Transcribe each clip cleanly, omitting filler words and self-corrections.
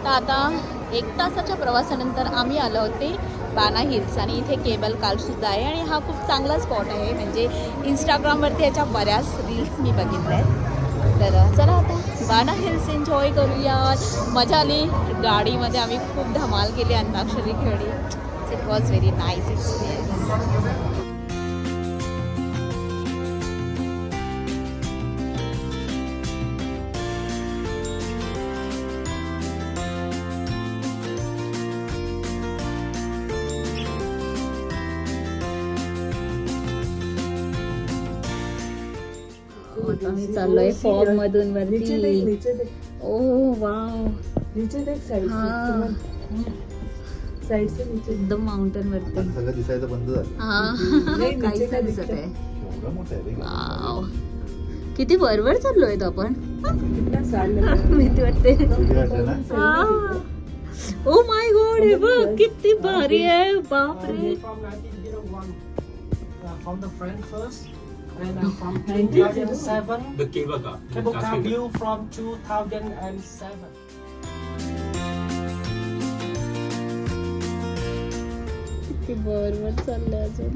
तर आता 1 तासाच्या प्रवासानंतर आम्ही आलो होते बाना हिल्स आणि इथे केबल कारसुद्धा आहे आणि हा खूप चांगला स्पॉट आहे. म्हणजे इंस्टाग्रामवरती याच्या बऱ्याच रील्स मी बघितल्या आहेत. तर चला आता बाना हिल्स एन्जॉय करूया. मजा आली गाडीमध्ये, आम्ही खूप धमाल केली, अंताक्षरी खेळली. It was very nice experience. आम्ही चाललोय फॉग मधून वरती. ओ वाव, एकदम माउंटेन वरती. सगळं दिसायचं बंद झालं. काहीच नाही दिसत आहे. एवढं मोठं आहे रे. वाव, किती वरवर चाललोय आपण. भीती वाटते. ओ माय गॉड, हे बघ किती भारी आहे. बापरे. From the front first, and from 2007. The cable car. Cable car view from 2007. किती वरवर चाललंय अजून.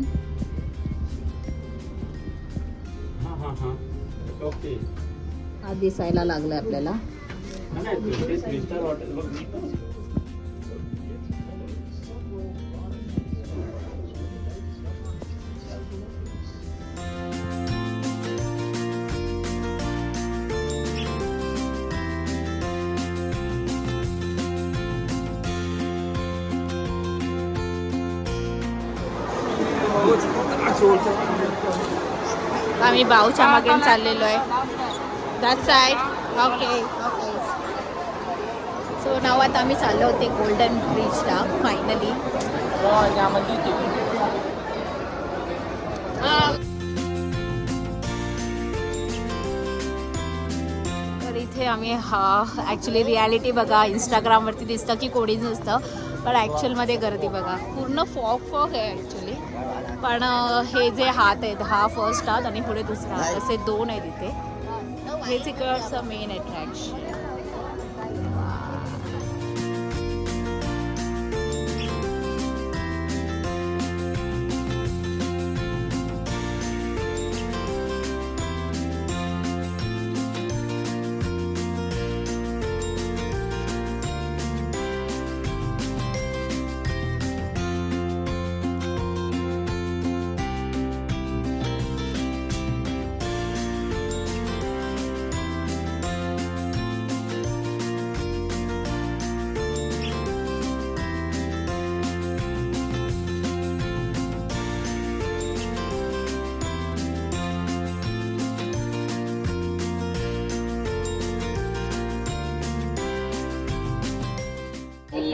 हा. Okay. हा दिसायला लागलाय आपल्याला. नाही, this Mr. Hotel बघ. आम्ही बाऊच्या मागे चाललेलो आहे. That side. ओके. सो नाव आता आम्ही चाललो होते गोल्डन ब्रिजला फायनली. तर इथे आम्ही ॲक्च्युली रियालिटी बघा, इंस्टाग्रामवरती दिसतं की कोणीच नसतं, पण ॲक्च्युअलमध्ये गर्दी बघा. पूर्ण फॉग आहे ॲक्च्युली. पण हे जे हात आहेत, हा फर्स्ट हात आणि पुढे दुसरा हात, असे 2 आहेत इथे. हेच इकडचं मेन अट्रॅक्शन.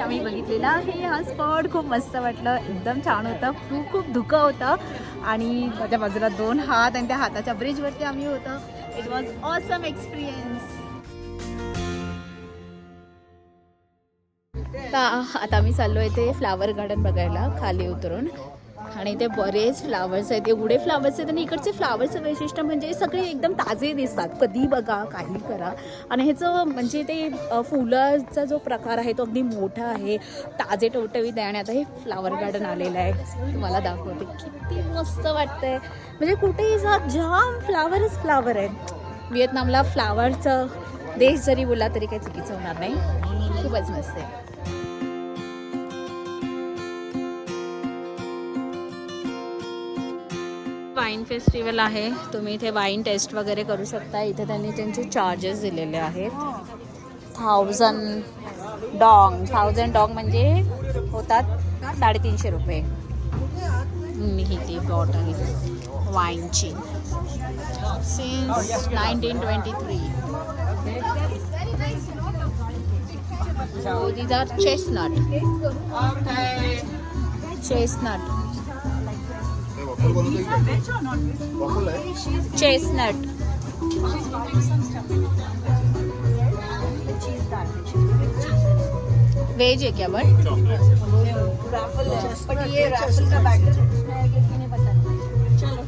आम्ही बघितलेला आहे हा स्पॉट. खूप मस्त वाटलं, एकदम छान होतं. खूप धुकं होतं आणि माझ्या बाजूला 2 हात आणि त्या हाताच्या ब्रिजवरती आम्ही होतो. It was awesome experience. आता आम्ही चाललो आहे ते फ्लावर गार्डन बघायला खाली उतरून. आणि ते बरेच फ्लावर्स आहेत, एवढे फ्लावर्स आहेत. आणि इकडचे फ्लावर्सचं वैशिष्ट्य म्हणजे सगळे एकदम ताजे दिसतात. कधी बघा, काही करा. आणि ह्याचं म्हणजे ते फुलाचा जो प्रकार आहे तो अगदी मोठा आहे, ताजे टवटवीत आहे. आणि आता हे फ्लावर गार्डन आलेलं आहे, तुम्हाला दाखवते. किती मस्त वाटतंय. म्हणजे कुठेही जा, जाम फ्लावरच फ्लावर आहे. व्हिएतनामला फ्लावरचं देश जरी बोलला तरी काही चुकीचं होणार नाही. खूपच मस्त आहे. वाईन फेस्टिवल आहे. तुम्ही इथे वाईन टेस्ट वगैरे करू शकता. इथे त्यांनी त्यांचे चार्जेस दिलेले आहेत. 1000 डॉंग म्हणजे होतात 350 रुपये. मी ही बॉटल वाईनची since 1923. So these are chestnut. Chestnut. Veg है क्या बट? बट ये रैफल का बैटर उसमें है कि नहीं पता। चलो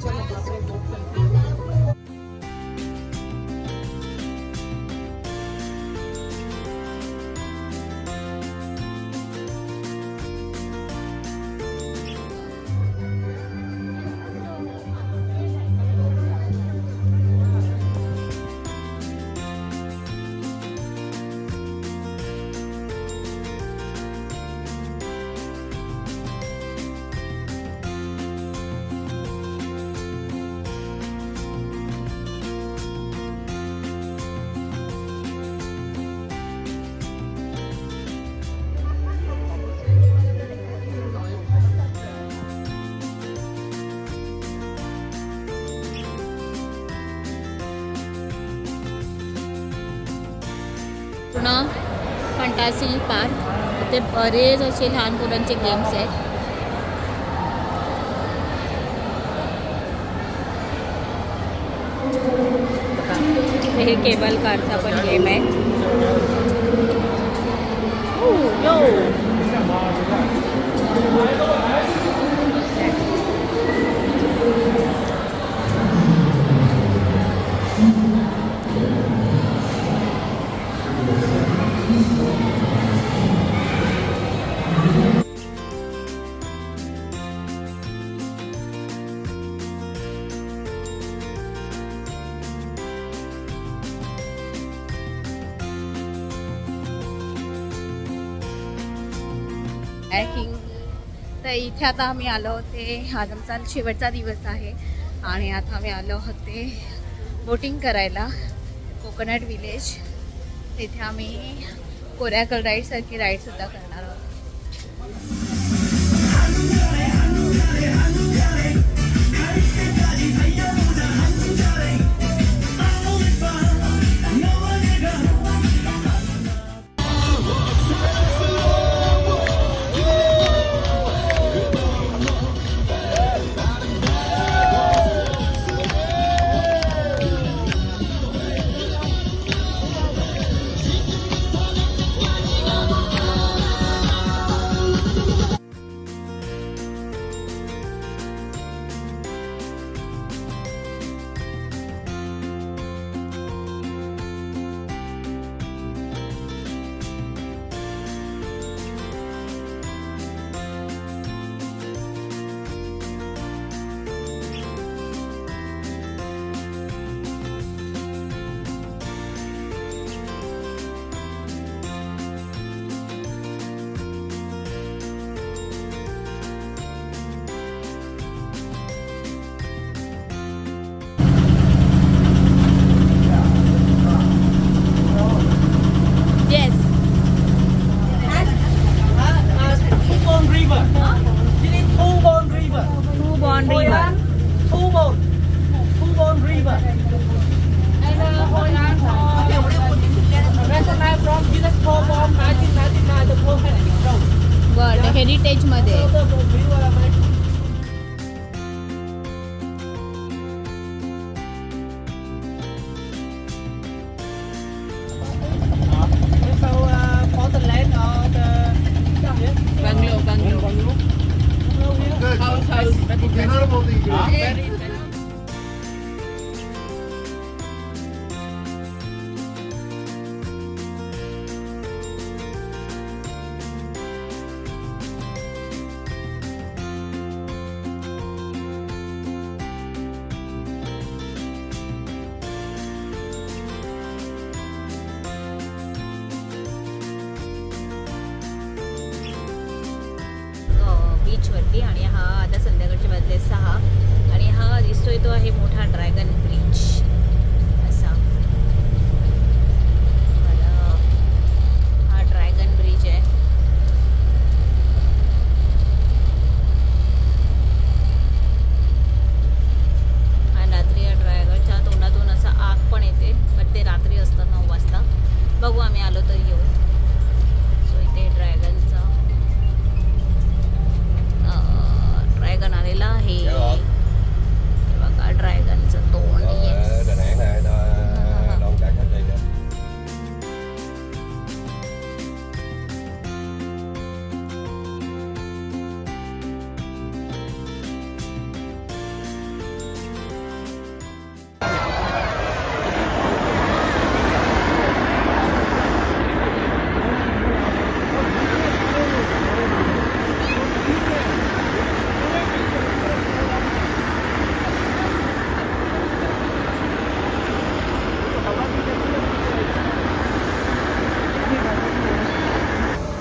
पूर्ण फंटासी पार्क, इथे बरेच असे लहान मुलांचे गेम्स आहेत. हे केबल कारचा पण गेम आहे. ट्रॅकिंग. तर इथे आता आम्ही आलो होते, आज आमचा शेवटचा दिवस आहे आणि आता आम्ही आलो होते बोटिंग करायला कोकोनट विलेज. तिथे आम्ही कोरॅकल राईडसारखी राईडसुद्धा करणार आहोत. Yes. Two-Bone River. This is Two-Bone River. Two-Bone River. Two-Bone. Two-Bone River. And recognized from UNESCO from 1999, the World Heritage Zone. World heritage मध्ये. So the view are very So for the land or the bungalow bungalow. येणार बहुतेक इकडे. बीचवरती. आणि हा आता संध्याकाळचे वाजले 6 आणि हा दिसतोय तो आहे मोठा ड्रॅगन ब्रिज असा. हा ड्रॅगन ब्रिज आहे. आणि रात्री या ड्रॅगनच्या तोंडातून असा आग पण येते, पण ते रात्री असतं 9 वाजता. बघू आम्ही आलो तर येऊ. सो इथे ड्रॅगनचा ड्रॅगन आलेला आहे. बघा ड्रॅगनचं तोंड.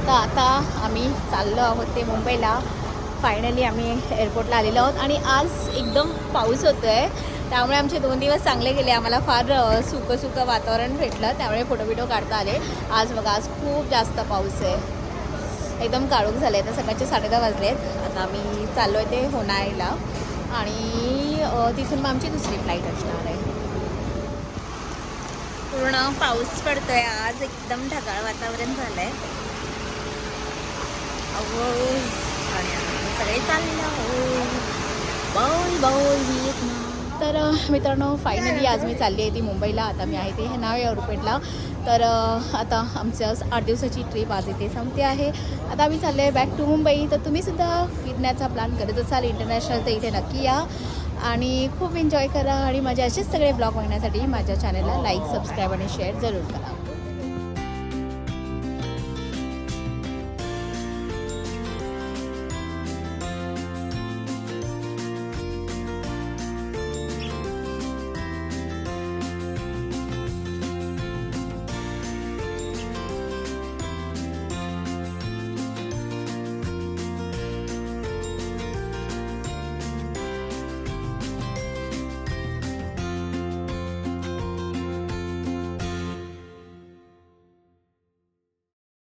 तर आता आम्ही चाललो आहोत ते मुंबईला. फायनली आम्ही एअरपोर्टला आलेलो आहोत आणि आज एकदम पाऊस होतो आहे, त्यामुळे आमचे 2 दिवस चांगले गेले. आम्हाला फार सुकं वातावरण भेटलं, त्यामुळे फोटो बिटो काढता आले. आज बघा, आज खूप जास्त पाऊस आहे, एकदम काळोख झालं आहे. तर सकाळचे 10:30 वाजले आहेत. आता आम्ही चाललो आहे ते होनाईला आणि तिथून मग आमची दुसरी फ्लाईट असणार आहे. पूर्ण पाऊस पडतोय आज, एकदम ढगाळ वातावरण झालंय. आणि आम्ही सगळे चाललो बाऊल बाऊल व्हिएतनाम. तर मित्रांनो फायनली आज मी चालली आहे ती मुंबईला. आता मी आहे ते नाव एअरपोर्टला. तर आता आमच्या 8 दिवसाची ट्रिप आज इथे संपते आहे. आता आम्ही चाललो आहे बॅक टू मुंबई. तर तुम्हीसुद्धा फिरण्याचा प्लॅन करत असाल इंटरनॅशनल तर इथे नक्की या आणि खूप एन्जॉय करा. आणि माझे असेच सगळे ब्लॉग बघण्यासाठी माझ्या चॅनलला लाईक, सबस्क्राईब आणि शेअर जरूर करा.